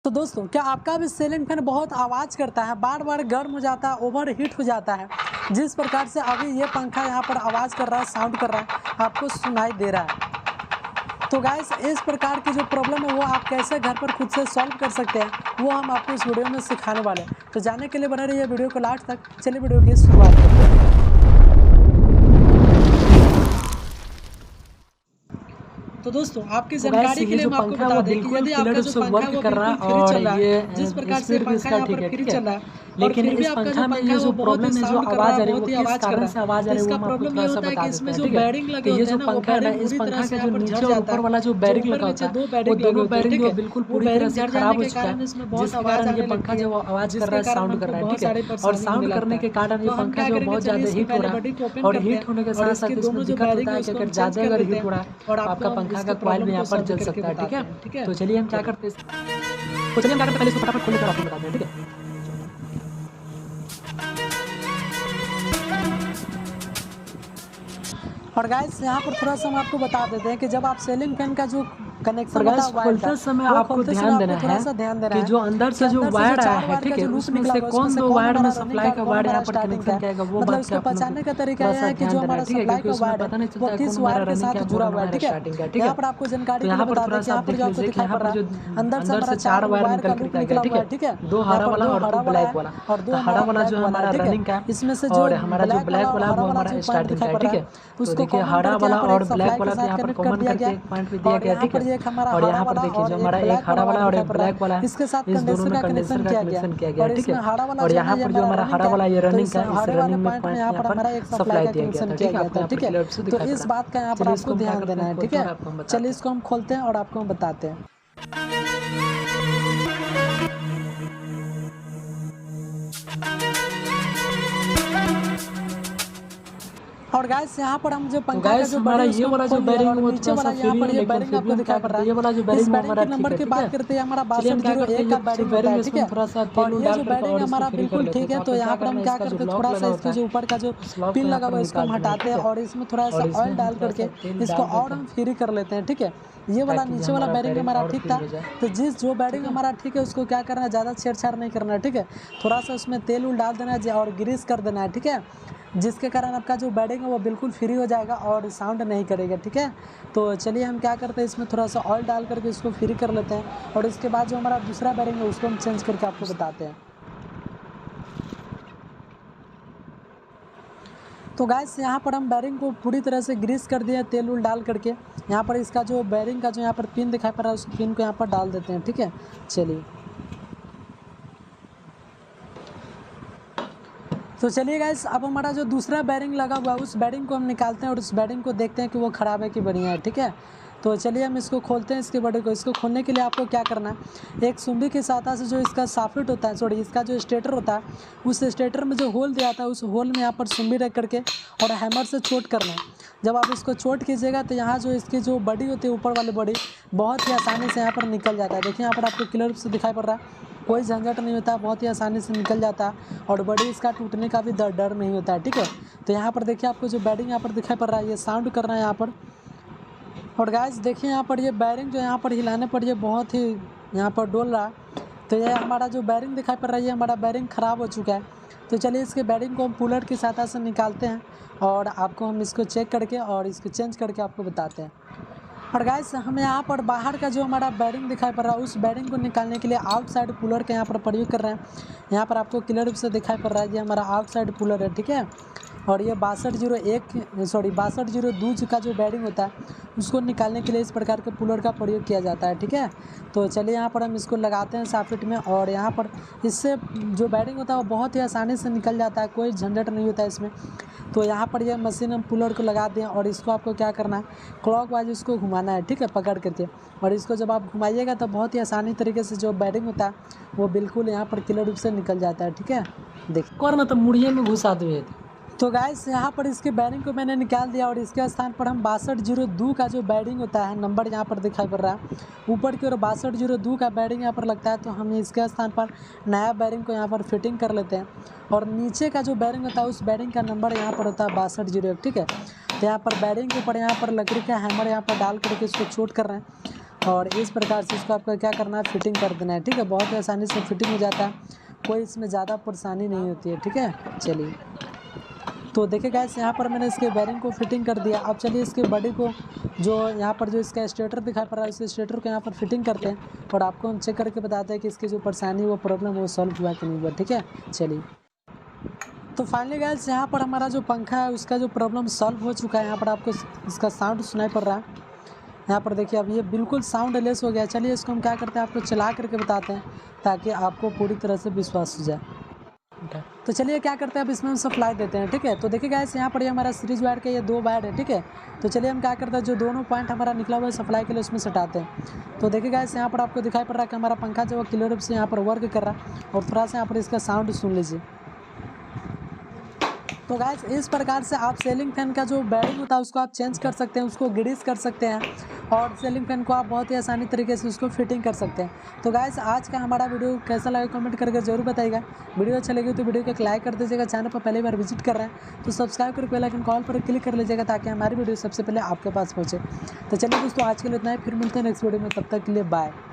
तो दोस्तों, क्या आपका भी सीलिंग फैन बहुत आवाज़ करता है, बार बार गर्म हो जाता है, ओवर हीट हो जाता है? जिस प्रकार से अभी ये पंखा यहाँ पर आवाज़ कर रहा है, साउंड कर रहा है, आपको सुनाई दे रहा है। तो गाइस, इस प्रकार की जो प्रॉब्लम है वो आप कैसे घर पर खुद से सॉल्व कर सकते हैं, वो हम आपको इस वीडियो में सिखाने वाले हैं। तो जानने के लिए बने रहिए वीडियो को लास्ट तक। चलिए वीडियो की शुरुआत करते हैं। तो दोस्तों, आपकी जानकारी के लिए हम आपको बता दें कि यदि आपका जो पंखा है वो बिल्कुल फ्री चल रहा है, जिस प्रकार से पंखा यहाँ पर फ्री चल रहा है, लेकिन फिर भी आपका जो पंखा है वो बहुत ही साउंड कर रहा है, बहुत ही आवाज़ कर रहा है। तो इसका प्रॉब्लम ये होता है कि इसमें जो बैरिंग लगे होते हैं ना, वो बैरिंग पूरी तरह से यहाँ पर झड़ जाता है। जो ऊपर नीचे दो बैरिंग लगे होते हैं, ठीक है, वो बैरिंग झड़ जाने के कारण इसमें बहुत आवाज़ आने लगती है, जिसके कारण हमको बहुत सारी परेशानी करने के कारण ये पंखा जो बहुत ज़्यादा हीट हो रहा है, और हीट होने के साथ साथ इसमें दिक्कत होता है कि अगर ज़्यादा अगर हीट हो रहा है तो आपका पंखा का कॉइल भी यहाँ पर जल सकता है। ठीक है, तो चलिए हम क्या करते हैं, पहले इसको फटाफट खोल कर आपको बताते हैं। ठीक है, और गाइस यहाँ पर थोड़ा सा हम आपको बता देते हैं कि जब आप सीलिंग फैन का जो कनेक्शन होता है खोलते समय आपको ध्यान देना है कि जो अंदर से जो वायर आया है, ठीक है, उसमें से कौन दो वायर में सप्लाई का वायर यहाँ पर कनेक्शन किया गया, वो बात का पहचानने का तरीका यह है कि जो हमारा सप्लाई का वायर पता नहीं चलता किस वायर के साथ जुड़ा हुआ है। ठीक है, यहाँ पर आपको जानकारी यहाँ पर थोड़ा सा पर जो आपको दिखाई पड़ रहा है, अंदर से 4 वायर निकला हुआ है। ठीक है, दो हरा वाला और दो ब्लैक वाला, और दो हरा वाला जो हमारा रनिंग का, इसमें से जो हमारा जो ब्लैक वाला वो हमारा स्टार्टिंग का है। ठीक है, उसको देखिए हरा वाला और ब्लैक वाला यहाँ पर कॉमन करके एक पॉइंट भी दिया गया। ठीक है, और यहाँ पर देखिए जो हमारा एक हरा वाला और एक ब्लैक वाला है, इस दोनों में कंडेंसर का कनेक्शन किया गया। ठीक है, और यहाँ पर जो हमारा हरा वाला ये रनिंग का, इस रनिंग में पॉइंट यहाँ पर सप्लाई दिया गया था। ठीक है, ठीक है, तो इस बात का यहाँ पर आपको ध्यान देना है। ठीक है, चलिए इसको हम खोलते हैं और आपको हम बताते हैं। और गाइस यहाँ पर हम जो पंखा का जो हमारा ये वाला जो बैरिंग है, नीचे वाला यहाँ पर ये बैरिंग आपको दिखाई पड़ रहा है, ये वाला जो बैरिंग हमारा नंबर की बात करते हैं, हमारा 6201 का बैरिंग होता है। ठीक है, और ये जो बैरिंग हमारा बिल्कुल ठीक है। तो यहाँ पर हम क्या करते हैं, थोड़ा सा इसके जो ऊपर का जो पिन लगा हुआ है इसको हम हटाते हैं और इसमें थोड़ा सा ऑयल डाल करके इसको और हम फ्री कर लेते हैं। ठीक है, ये वाला नीचे वाला बैरिंग हमारा ठीक था, तो जो बैरिंग हमारा ठीक है उसको क्या करना है, ज़्यादा छेड़छाड़ नहीं करना है। ठीक है, थोड़ा सा उसमें तेल उल डाल देना है और ग्रीस कर देना है। ठीक है, जिसके कारण आपका जो बैरिंग है वो बिल्कुल फ्री हो जाएगा और साउंड नहीं करेगा। ठीक है, तो चलिए हम क्या करते हैं, इसमें थोड़ा सा ऑयल डाल करके इसको फ्री कर लेते हैं और इसके बाद जो हमारा दूसरा बैरिंग है उसको हम चेंज करके आपको बताते हैं। तो गाइस यहाँ पर हम बैरिंग को पूरी तरह से ग्रीस कर दिया तेल उल डाल करके। यहाँ पर इसका जो बैरिंग का जो यहाँ पर पिन दिखाई पड़ रहा है उस पिन को यहाँ पर डाल देते हैं। ठीक है, चलिए तो चलिए गाइस, अब हमारा जो दूसरा बैरिंग लगा हुआ है उस बैरिंग को हम निकालते हैं और उस बैरिंग को देखते हैं कि वो ख़राब है कि बढ़िया है। ठीक है, तो चलिए हम इसको खोलते हैं इसके बॉडी को। इसको खोलने के लिए आपको क्या करना है, एक सुंडी की सहायता से जो इसका सॉकेट होता है, सॉरी इसका जो स्टेटर होता है, उस स्टेटर में जो होल दिया था उस होल में यहाँ पर सुंडी रख करके और हैमर से चोट करना है। जब आप इसको चोट कीजिएगा तो यहाँ जो इसकी जो बॉडी होती है, ऊपर वाली बॉडी, बहुत ही आसानी से यहाँ पर निकल जाता है। देखिए यहाँ पर आपको क्लियर से दिखाई पड़ रहा है, कोई झंझट नहीं होता, बहुत ही आसानी से निकल जाता है और बॉडी इसका टूटने का भी डर नहीं होता है। ठीक है, तो यहाँ पर देखिए आपको जो बैरिंग यहाँ पर दिखाई पड़ रहा है ये साउंड कर रहा है यहाँ पर। और गाइस देखिए यहाँ पर ये बैरिंग जो यहाँ पर हिलाने पर ये बहुत ही यहाँ पर डोल रहा है। तो ये हमारा जो बैरिंग दिखाई पड़ रहा है ये हमारा बैरिंग ख़राब हो चुका है। तो चलिए इसके बैरिंग को हम पुलर की सहायता से निकालते हैं और आपको हम इसको चेक करके और इसको चेंज करके आपको बताते हैं। और गाइस हम यहाँ पर बाहर का जो हमारा बैरिंग दिखाई पड़ रहा है उस बैरिंग को निकालने के लिए आउटसाइड पुलर का यहाँ पर प्रयोग कर रहे हैं। यहाँ पर आपको क्लियर रूप से दिखाई पड़ रहा है ये हमारा आउटसाइड पुलर है। ठीक है, और ये 6202 का जो बैरिंग होता है उसको निकालने के लिए इस प्रकार के पुलर का प्रयोग किया जाता है। ठीक है, तो चलिए यहाँ पर हम इसको लगाते हैं सॉकेट में और यहाँ पर इससे जो बैरिंग होता है वो बहुत ही आसानी से निकल जाता है, कोई झंझट नहीं होता है इसमें। तो यहाँ पर यह मशीन हम पुलर को लगा दें और इसको आपको क्या करना है, क्लॉकवाइज इसको घुमाना है। ठीक है, पकड़ करके, और इसको जब आप घुमाइएगा तो बहुत ही आसानी तरीके से जो बैरिंग होता है वो बिल्कुल यहाँ पर क्लियर रूप से निकल जाता है। ठीक है, देखिए करना तो मुड़िए में घुसा दे। तो गाइस यहाँ पर इसके बैरिंग को मैंने निकाल दिया और इसके स्थान पर हम 6202 का जो बैरिंग होता है, नंबर यहाँ पर दिखाई पड़ रहा है ऊपर की ओर 6202 का बैरिंग यहाँ पर लगता है। तो हम इसके स्थान पर नया बैरिंग को यहाँ पर फिटिंग कर लेते हैं और नीचे का जो बैरिंग होता है उस बैरिंग का नंबर यहाँ पर होता है 6201। ठीक है, तो यहाँ पर बैरिंग के ऊपर यहाँ पर लकड़ी का हैमर यहाँ पर डाल करके इसको चोट कर रहे हैं और इस प्रकार से इसको आपको क्या करना है, फिटिंग कर देना है। ठीक है, बहुत ही आसानी से फिटिंग हो जाता है, कोई इसमें ज़्यादा परेशानी नहीं होती है। ठीक है, चलिए तो देखिए गाइस यहाँ पर मैंने इसके बेरिंग को फिटिंग कर दिया। अब चलिए इसके बॉडी को जो यहाँ पर जो इसका स्टेटर दिखाई पड़ रहा है उस स्टेटर को यहाँ पर फिटिंग करते हैं और आपको हम चेक करके बताते हैं कि इसकी जो परेशानी वो प्रॉब्लम वो सॉल्व हुआ कि नहीं हुआ। ठीक है, चलिए तो फाइनली गाइस यहाँ पर हमारा जो पंखा है उसका जो प्रॉब्लम सॉल्व हो चुका है। यहाँ पर आपको इसका साउंड सुनाई पड़ रहा है। यहाँ पर देखिए अब ये बिल्कुल साउंड लेस हो गया। चलिए इसको हम क्या करते हैं, आपको चला करके बताते हैं ताकि आपको पूरी तरह से विश्वास हो जाए। तो चलिए क्या करते हैं, अब इसमें हम सप्लाई देते हैं। ठीक है, तो देखिए गाइस यहाँ पर ये हमारा सीरीज वायर के ये 2 वायर है। ठीक है, तो चलिए हम क्या करते हैं, जो दोनों पॉइंट हमारा निकला हुआ है सप्लाई के लिए उसमें सटाते हैं। तो देखिए गाइस यहाँ पर आपको दिखाई पड़ रहा है कि हमारा पंखा जो है क्लियर रूप से यहाँ पर वर्क कर रहा है। और थोड़ा सा यहाँ पर इसका साउंड सुन लीजिए। तो गाइस इस प्रकार से आप सीलिंग फैन का जो बेरिंग होता है उसको आप चेंज कर सकते हैं, उसको ग्रीस कर सकते हैं और सीलिंग फैन को आप बहुत ही आसानी तरीके से उसको फिटिंग कर सकते हैं। तो गाइस आज का हमारा वीडियो कैसा लगा कमेंट करके जरूर बताइएगा। वीडियो अच्छा लगे तो वीडियो को एक लाइक कर दीजिएगा। चैनल पर पहली बार विजिट कर रहे हैं तो सब्सक्राइब करके बेल आइकन कॉल पर क्लिक कर लीजिएगा ताकि हमारी वीडियो सबसे पहले आपके पास पहुँचे। तो चलिए दोस्तों आज के लिए इतना ही, फिर मिलते हैं नेक्स्ट वीडियो में, तब तक के लिए बाय।